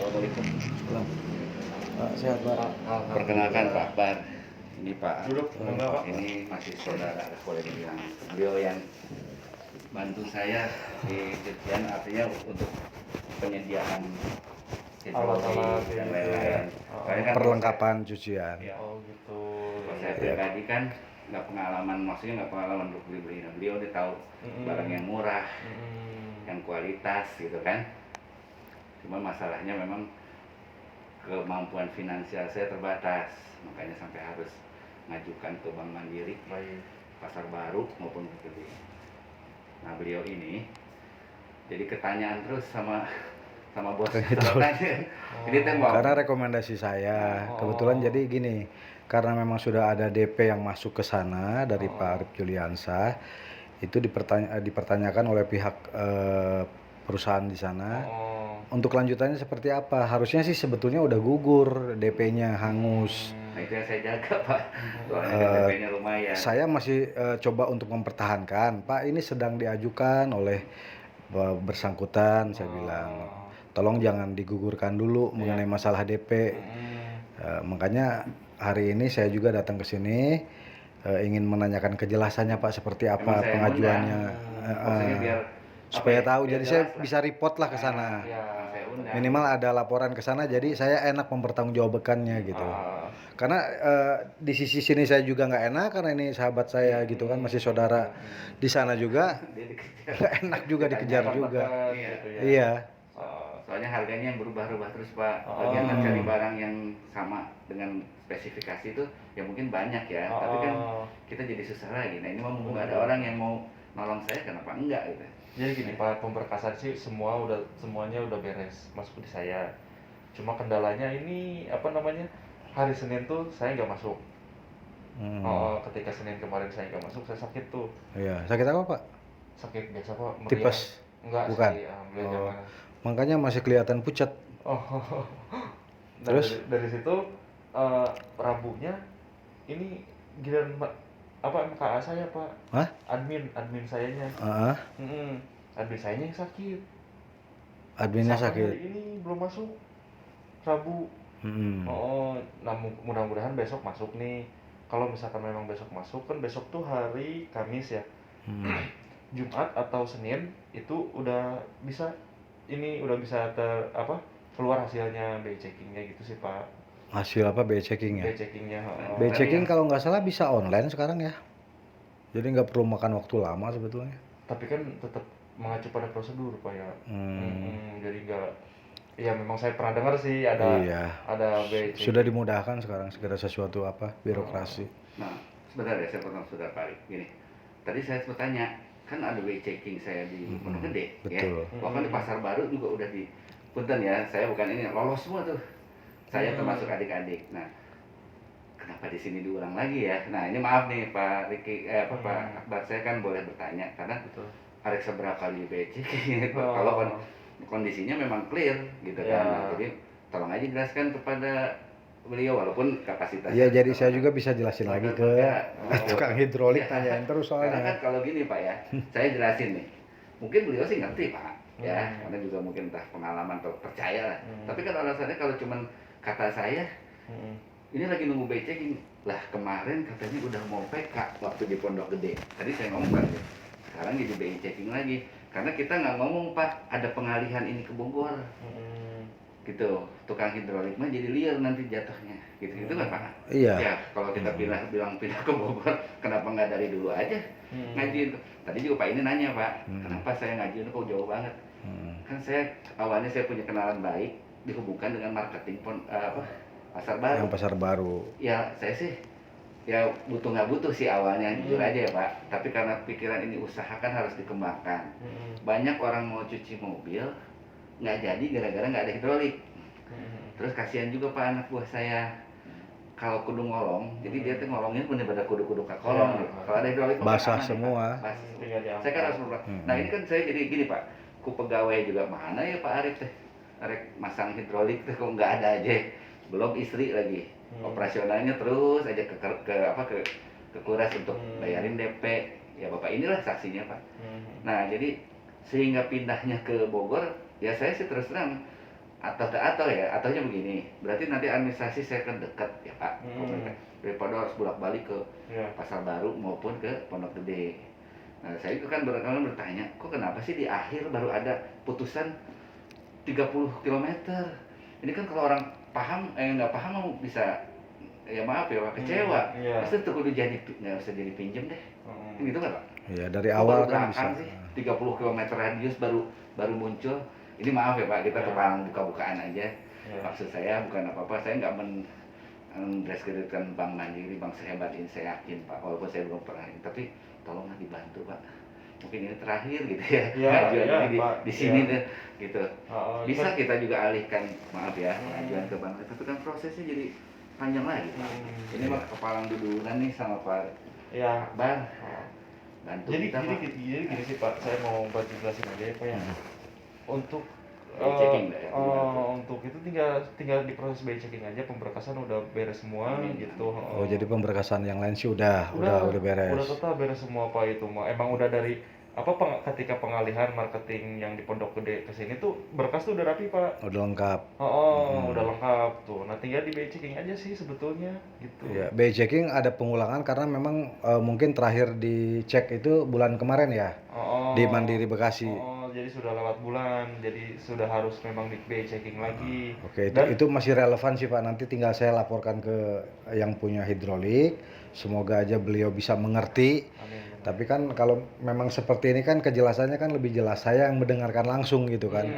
Assalamualaikum. Salam. Pak, sehat Pak. Perkenalkan Pak Akbar. Ini Pak. Duduk, mangga, Pak. Ini masih saudara, boleh dibilang. Beliau yang bantu saya di cucian, artinya untuk penyediaan Alat-alat hidrolik dan gitu lain-lain. ya. Soalnya kan Perlengkapan cucian. Ya, Oh gitu. kalau saya Iya. pribadi kan nggak pengalaman, maksudnya nggak pengalaman untuk beli-beli. Nah, beliau udah tahu barang yang murah, yang kualitas gitu kan. Cuma masalahnya memang kemampuan finansial saya terbatas, makanya sampai harus ngajukan ke Bank Mandiri, Baik. Pasar Baru maupun Bukit. Nah, beliau ini jadi ketanyaan terus sama bos. Ini tembak. Karena rekomendasi saya, kebetulan jadi gini, karena memang sudah ada DP yang masuk ke sana dari Pak Arif Juliansyah, itu dipertanyakan oleh pihak perusahaan di sana. Untuk lanjutannya seperti apa? Harusnya sih sebetulnya udah gugur, DP-nya hangus. Nah, itu yang saya jaga Pak, soalnya DP-nya lumayan. Saya masih coba untuk mempertahankan, Pak ini sedang diajukan oleh bersangkutan, saya bilang. Tolong jangan digugurkan dulu mengenai masalah DP. Makanya hari ini saya juga datang ke sini ingin menanyakan kejelasannya Pak seperti apa Memang saya pengajuannya. Maksudnya biar Supaya tahu, biar jadi saya jelas lah. bisa report lah ke sana. Ya, saya undang. Minimal ada laporan ke sana, jadi saya enak mempertanggungjawabkannya gitu. Karena di sisi sini saya juga nggak enak karena ini sahabat saya gitu kan, masih saudara. Di sana juga nggak enak juga dikejar juga. Iya. Soalnya harganya yang berubah-ubah terus Pak. Lagian kan cari barang yang sama dengan spesifikasi itu ya mungkin banyak ya. Tapi kan kita jadi susah lagi. Nah, ini mau ada orang yang mau nolong saya, kenapa enggak gitu. Jadi gini Pak, pemberkasan sih semuanya udah beres masuk di saya. Cuma kendalanya ini apa namanya, hari Senin tuh saya nggak masuk. Ketika Senin kemarin saya nggak masuk, saya sakit tuh. Iya. Sakit apa Pak? Sakit biasa Pak. meriang. Tipes? Enggak Bukan? sih, alhamdulillah jangan. Makanya masih kelihatan pucat. Oh. Nah, Terus? dari situ Rabunya ini giliran apa MKA saya Pak. Hah? Admin sayanya. Admin sayanya yang sakit. Adminnya Sampai sakit. hari ini belum masuk. Rabu. Nah mudah-mudahan besok masuk nih. Kalau misalkan memang besok masuk, kan besok tuh hari Kamis ya. Jumat atau Senin itu udah bisa keluar hasilnya BI checkingnya gitu sih Pak. Hasil apa BI checking ya? BI checkingnya. BI checking kalau nggak salah bisa online sekarang ya. Jadi nggak perlu makan waktu lama sebetulnya. Tapi kan tetap mengacu pada prosedur Pak ya. Jadi nggak. Ya memang saya pernah dengar sih ada BI checking. Sudah dimudahkan sekarang segala sesuatu apa birokrasi. Nah, sebentar ya, saya potong sudah Pak Arif. Gini, tadi saya sempat tanya, kan ada BI checking saya di Pondok Gede, betul. ya. Bahkan di Pasar Baru juga udah di punten ya, saya bukan ini lolos semua tuh. Saya termasuk adik-adik. Nah, kenapa di sini diulang lagi ya? Nah, ini maaf nih Pak Riki, Pak Akbar, saya kan boleh bertanya karena ada seberapa kali BI checking. Kalau kondisinya memang clear gitu kan. Nah, jadi tolong aja jelaskan kepada beliau walaupun kapasitasnya. Iya, jadi saya juga bisa jelasin lagi ke tukang hidrolik, tanyain terus Karena soalnya. kan kalau gini Pak ya, saya jelasin nih. Mungkin beliau sih ngerti Pak, ya, karena juga mungkin entah pengalaman atau percaya lah. Tapi kan alasannya kalau cuman kata saya, ini lagi nunggu BI checking. Lah kemarin katanya udah mau PK waktu di Pondok Gede. Tadi saya ngomong kan, sekarang jadi BI checking lagi. Karena kita nggak ngomong Pak, ada pengalihan ini ke Bogor. Gitu, tukang hidrolik mah jadi liar nanti jatuhnya. Gitu kan Pak? Iya. Ya, kalau kita bilang pindah ke Bogor, kenapa nggak dari dulu aja ngajuin? Tadi juga Pak ini nanya Pak, kenapa saya ngajuin kok jauh banget? Kan saya awalnya saya punya kenalan baik dihubungkan dengan marketing Pasar Baru. Yang Pasar Baru. Ya saya sih ya butuh nggak butuh sih awalnya jujur aja ya Pak. Tapi karena pikiran ini usaha kan harus dikembangkan. Banyak orang mau cuci mobil nggak jadi gara-gara nggak ada hidrolik. Terus kasihan juga Pak anak buah saya. Kalau kudu ngolong, jadi dia tuh ngolongnya bener-bener kudu kolong gitu. Kalau ada hidrolik basah semua. Saya kan harus berubah. Nah ini kan saya jadi gini Pak, ku pegawai juga mana ya Pak Arif teh, Arif masang hidrolik tuh kok nggak ada aja, belum istri lagi, operasionalnya terus aja ke kuras untuk bayarin DP, ya Bapak inilah saksinya Pak. Nah jadi sehingga pindahnya ke Bogor, ya saya sih terus terang atau ya, ataunya begini, berarti nanti administrasi saya kan dekat ya Pak, daripada harus bolak-balik ke Iya. Pasar Baru maupun ke Pondok Gede. Nah, saya itu kan berkali bertanya, kok kenapa sih di akhir baru ada putusan 30 kilometer? Ini kan kalau orang paham, nggak paham mau bisa, ya maaf ya Pak, kecewa. Iya. Pasti tuh kudu jadi, nggak usah jadi pinjem deh. Gitu nggak Pak? Iya, dari Kok awal baru kan bisa. belakangan sih 30 km radius baru muncul. Ini maaf ya Pak, kita kepalang buka-bukaan aja. Maksud saya bukan apa-apa, saya nggak mendeskripsikan Bank Mandiri, bank sehebat ini, saya yakin Pak, walaupun saya belum pernah ini, tapi tolonglah dibantu Pak. Mungkin ini terakhir gitu ya, pengajuan ini di sini deh, gitu. Bisa kita juga alihkan, maaf ya, pengajuan ke bank, tapi kan prosesnya jadi panjang lagi Pak. Ini mah kepalang dudulan nih sama Pak Akbar. Bantu Jadi kita Pak. gini sih Pak, saya mau buat jelasin aja ya Pak ya. Untuk checking lah ya. untuk itu tinggal di proses by checking aja, pemberkasan udah beres semua gitu. Oh, jadi pemberkasan yang lain sih udah beres. Udah total beres semua Pak itu mah. Emang udah dari ketika pengalihan marketing yang di Pondok Gede ke sini tuh berkas tuh udah rapi Pak. Udah lengkap. Udah lengkap tuh. Nah tinggal di by checking aja sih sebetulnya gitu. Ya, by checking ada pengulangan karena memang mungkin terakhir dicek itu bulan kemarin ya. Di Mandiri Bekasi. Jadi sudah lewat bulan, jadi sudah harus memang di by checking lagi. Oke, itu masih relevan sih Pak. Nanti tinggal saya laporkan ke yang punya hidrolik. Semoga aja beliau bisa mengerti. Amin. Tapi kan kalau memang seperti ini kan kejelasannya kan lebih jelas, saya yang mendengarkan langsung gitu kan.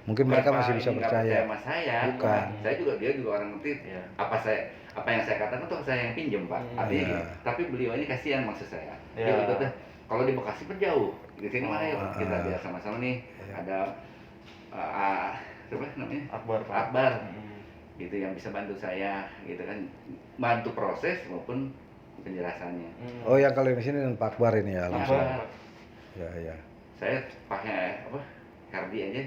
Mungkin mereka masih bisa percaya. Sama saya, bukan. Saya dia juga orang ngerti. Apa yang saya katakan tuh saya yang pinjem Pak. Artinya gitu. Tapi beliau ini kasihan maksud saya. Dia itu tuh kalau di Bekasi kan jauh. Di sini mah ayo kita biar sama-sama nih. Ada siapa namanya? Akbar. Gitu yang bisa bantu saya gitu kan, bantu proses maupun penjelasannya. Oh, yang kalau di sini dan Pak Akbar ini ya langsung. Ya. Saya pakai Herdi aja.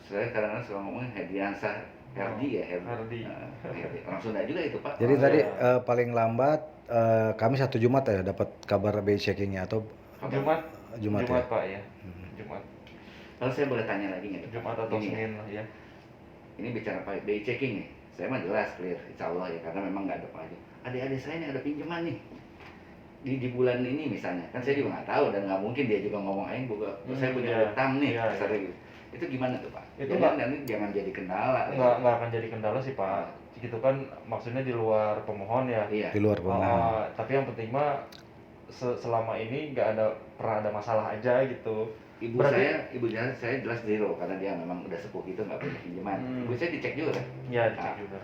Saya kadang-kadang suka ngomong Hediansah Herdi ya, Herdi. Orang Sunda juga itu Pak. Jadi tadi paling lambat kami 1 Jumat ya dapat kabar by checkingnya atau Jumat ya? Pak ya. Jumat. Kalau saya boleh tanya lagi nggak? Jumat atau Senin lah ya. Ini bicara by checking nih, saya mah jelas clear, insya Allah ya, karena memang nggak ada apa-apa. Adik-adik saya ini ada pinjaman nih di bulan ini misalnya, kan saya juga nggak tahu dan nggak mungkin dia juga ngomong aing saya punya utang nih, gitu. Itu gimana tuh Pak? Itu jangan jadi kendala. Nggak akan jadi kendala sih Pak. Gitu kan maksudnya di luar pemohon ya. Di luar pemohon. Tapi yang penting mah selama ini nggak pernah ada masalah aja gitu. Ibu saya jelas zero karena dia memang udah sepuh gitu, nggak punya pinjaman. Ibu saya dicek juga kan? Iya, dicek juga.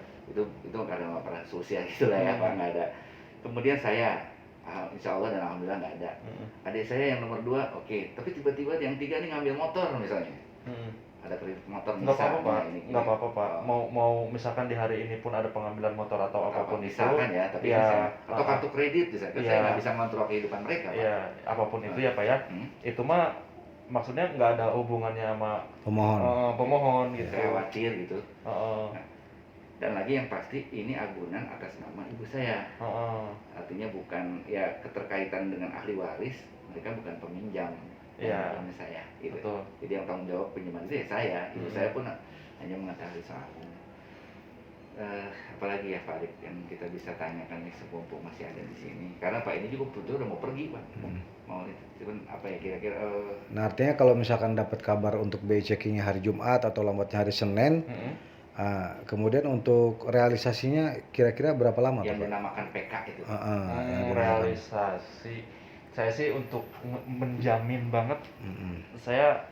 Itu karena nggak pernah sosial gitu lah ya Pak, nggak ada. Kemudian saya insya Allah dan alhamdulillah nggak ada. Adik saya yang nomor 2 oke, tapi tiba-tiba yang 3 nih ngambil motor misalnya. Ada kredit motor nggak apa-apa Pak, nggak apa-apa Pak. Mau misalkan di hari ini pun ada pengambilan motor atau apapun itu. Misalkan ya, tapi atau kartu kredit misalkan, saya nggak bisa mengontrol kehidupan mereka Pak. Iya, apapun itu ya Pak ya. Itu mah maksudnya nggak ada hubungannya sama pemohon gitu. Saya khawatir gitu. Dan lagi yang pasti ini agunan atas nama ibu saya. Artinya bukan ya keterkaitan dengan ahli waris, mereka bukan peminjam. Pinjamannya saya gitu. Betul. Jadi yang tanggung jawab pinjaman itu ya saya. Ibu saya pun hanya mengetahui soalnya. Apalagi ya Pak Arik yang kita bisa tanyakan nih sepupu masih ada di sini, karena Pak ini juga betul udah mau pergi Pak. Mau itu kan apa ya kira-kira Nah, artinya kalau misalkan dapat kabar untuk by checkingnya hari Jumat atau lambatnya hari Senin, kemudian untuk realisasinya kira-kira berapa lama yang Pak? dinamakan PK itu. Realisasi saya sih untuk menjamin banget, saya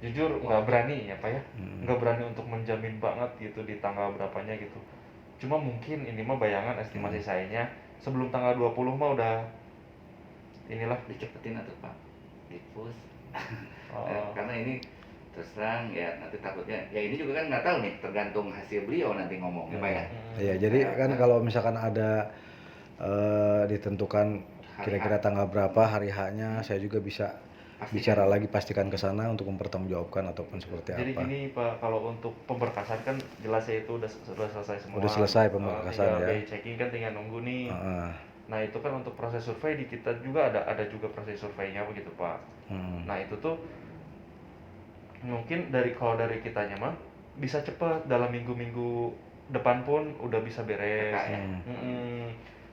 jujur nggak berani ya Pak ya, nggak berani untuk menjamin banget gitu di tanggal berapanya gitu. Cuma mungkin ini mah bayangan estimasi sayanya sebelum tanggal 20 mah udah inilah. Dicepetin atau Pak, dipus. Karena ini terus terang ya nanti takutnya ya ini juga kan nggak tahu nih, tergantung hasil beliau nanti ngomong ya Pak ya. Iya, jadi kan kalau misalkan ada ditentukan kira-kira tanggal berapa hari H-nya, saya juga bisa bicara lagi, pastikan ke sana untuk mempertanggungjawabkan ataupun seperti Jadi apa. gini Pak, kalau untuk pemberkasan kan jelas ya itu udah selesai semua. Udah selesai pemberkasan ya. Tinggal checking kan tinggal nunggu nih. Nah itu kan untuk proses survei di kita juga ada juga proses surveinya begitu Pak. Nah itu tuh mungkin kalau dari kitanya mah bisa cepat dalam minggu-minggu depan pun udah bisa beres. Kakak ya.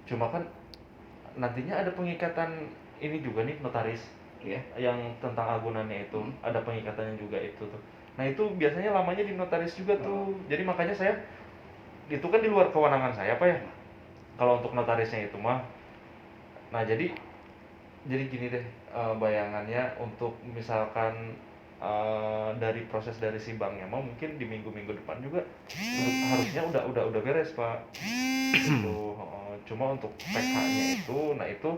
Cuma kan nantinya ada pengikatan ini juga nih notaris Iya. yang tentang agunannya itu ada pengikatannya juga itu tuh. Nah itu biasanya lamanya di notaris juga tuh. Jadi makanya saya itu kan di luar kewenangan saya Pak ya. Kalau untuk notarisnya itu mah. Nah jadi gini deh bayangannya untuk misalkan dari proses dari si banknya mau mungkin di minggu-minggu depan juga harusnya udah beres Pak. Itu cuma untuk PK-nya itu nah itu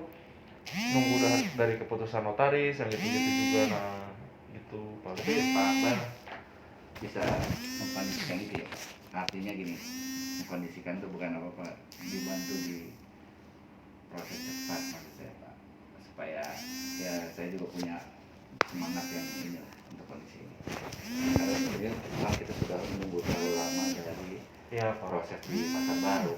nunggu dari keputusan notaris yang gitu-gitu juga. Nah gitu Pak. Tapi Pak Akbar bisa mengkondisikan itu ya. Artinya gini, mengkondisikan itu bukan apa-apa, dibantu di proses cepat maksud saya Pak, supaya ya saya juga punya semangat yang inilah untuk kondisi ini. Kalau kemudian kita sudah menunggu terlalu lama dari Ya, Pak. proses di pasar baru.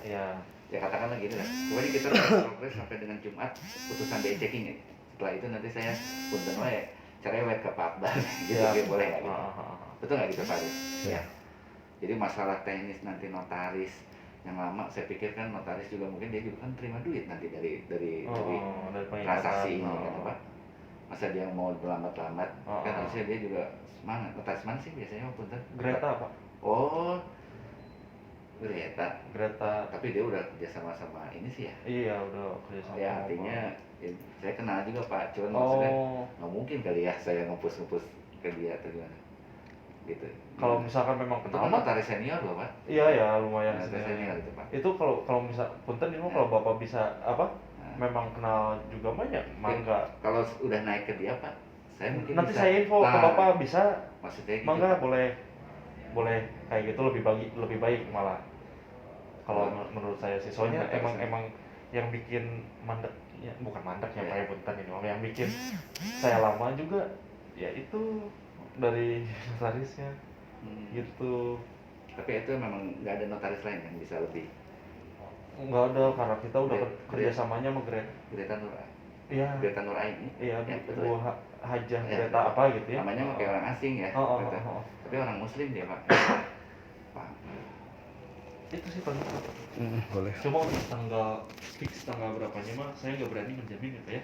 Ya katakanlah gini lah, pokoknya kita progres sampai dengan Jumat putusan DE checking ya. Setelah itu nanti saya punten wae cerewet ke Pak Akbar gitu ya, boleh nggak gitu? Betul nggak gitu Pak Arif? Ya. Jadi masalah teknis nanti notaris yang lama, saya pikir kan notaris juga mungkin dia juga kan terima duit nanti dari transaksi ini kan Pak. Masa dia mau berlambat-lambat kan harusnya dia juga semangat. Notaris mana sih biasanya punten? Greta Pak. Oh, Greta. Tapi dia udah kerja sama ini sih ya. Iya udah kerja sama. Ya artinya ya, saya kenal juga Pak, cuman maksudnya nggak mungkin kali ya saya ngepus ke dia atau gimana gitu. Kalau misalkan memang itu kan notaris senior loh Pak. Iya ya lumayan senior itu Pak. Itu kalau misal punten ini kalau Bapak bisa memang kenal juga banyak mangga. Kalau udah naik ke dia Pak, saya mungkin nanti bisa, saya info ke Bapak bisa. Maksudnya gitu. Mangga boleh kayak gitu lebih baik malah. Kalau menurut saya sih soalnya emang yang bikin mandek ya bukan mandek ya Pak ya punten ini yang bikin saya lama juga ya itu dari notarisnya gitu. Tapi itu memang nggak ada notaris lain yang bisa lebih. Nggak ada karena kita udah kerjasamanya sama Greta Nur. Iya. Greta Nur Aini. Iya. Ya, betul. Hajah Greta apa gitu ya. Namanya kayak orang asing ya. Tapi orang Muslim dia Pak. Pak. Itu sih paling. Boleh. Cuma untuk tanggal fix tanggal berapanya mah saya nggak berani menjamin ya Pak ya.